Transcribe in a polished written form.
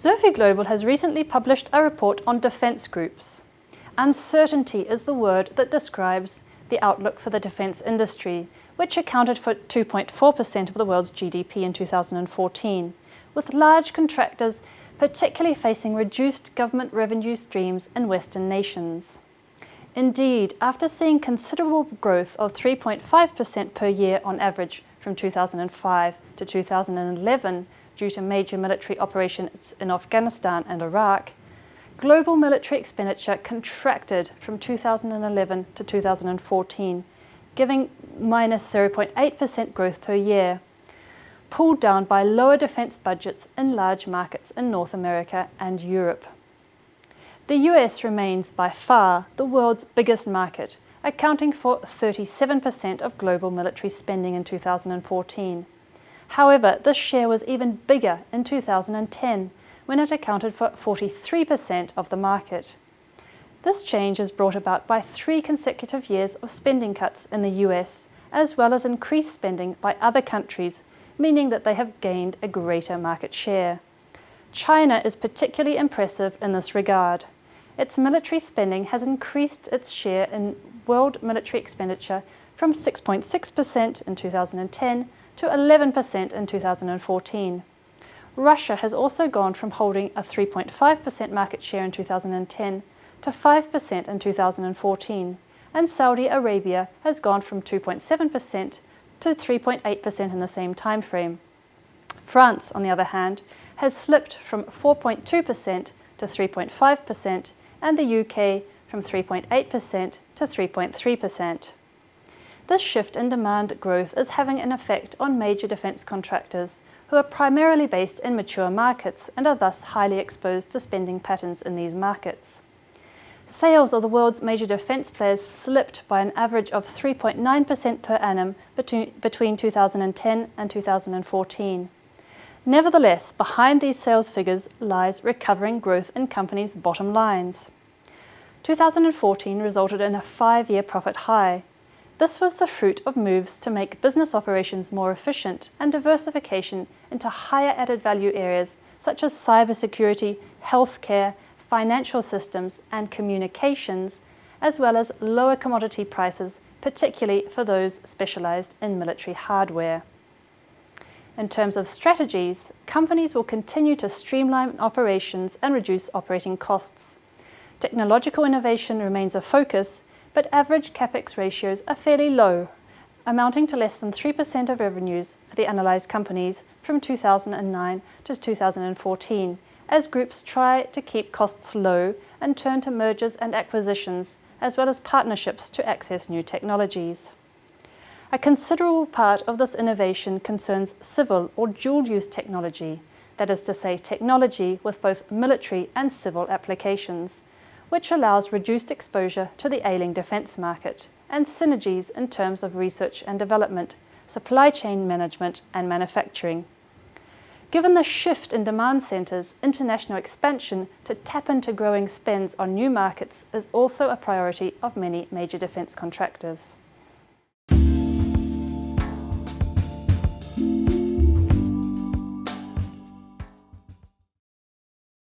Xerfi Global has recently published a report on defence groups. Uncertainty is the word that describes the outlook for the defence industry, which accounted for 2.4% of the world's GDP in 2014, with large contractors particularly facing reduced government revenue streams in Western nations. Indeed, after seeing considerable growth of 3.5% per year on average from 2005 to 2011 due to major military operations in Afghanistan and Iraq, global military expenditure contracted from 2011 to 2014, giving minus 0.8% growth per year, pulled down by lower defence budgets in large markets in North America and Europe. The US remains by far the world's biggest market, accounting for 37% of global military spending in 2014. However, this share was even bigger in 2010, when it accounted for 43% of the market. This change is brought about by 3 consecutive years of spending cuts in the US, as well as increased spending by other countries, meaning that they have gained a greater market share. China is particularly impressive in this regard. Its military spending has increased its share in world military expenditure from 6.6% in 2010 to 11% in 2014. Russia has also gone from holding a 3.5% market share in 2010 to 5% in 2014, and Saudi Arabia has gone from 2.7% to 3.8% in the same time frame. France, on the other hand, has slipped from 4.2% to 3.5%, and the UK from 3.8% to 3.3%. This shift in demand growth is having an effect on major defence contractors, who are primarily based in mature markets and are thus highly exposed to spending patterns in these markets. Sales of the world's major defence players slipped by an average of 3.9% per annum between 2010 and 2014. Nevertheless, behind these sales figures lies recovering growth in companies' bottom lines. 2014 resulted in a 5-year profit high. This was the fruit of moves to make business operations more efficient and diversification into higher added value areas such as cybersecurity, healthcare, financial systems and communications, as well as lower commodity prices, particularly for those specialized in military hardware. In terms of strategies, companies will continue to streamline operations and reduce operating costs. Technological innovation remains a focus, but average capex ratios are fairly low, amounting to less than 3% of revenues for the analysed companies from 2009 to 2014, as groups try to keep costs low and turn to mergers and acquisitions, as well as partnerships to access new technologies. A considerable part of this innovation concerns civil or dual-use technology, that is to say technology with both military and civil applications, which allows reduced exposure to the ailing defence market and synergies in terms of research and development, supply chain management and manufacturing. Given the shift in demand centres, international expansion to tap into growing spends on new markets is also a priority of many major defence contractors.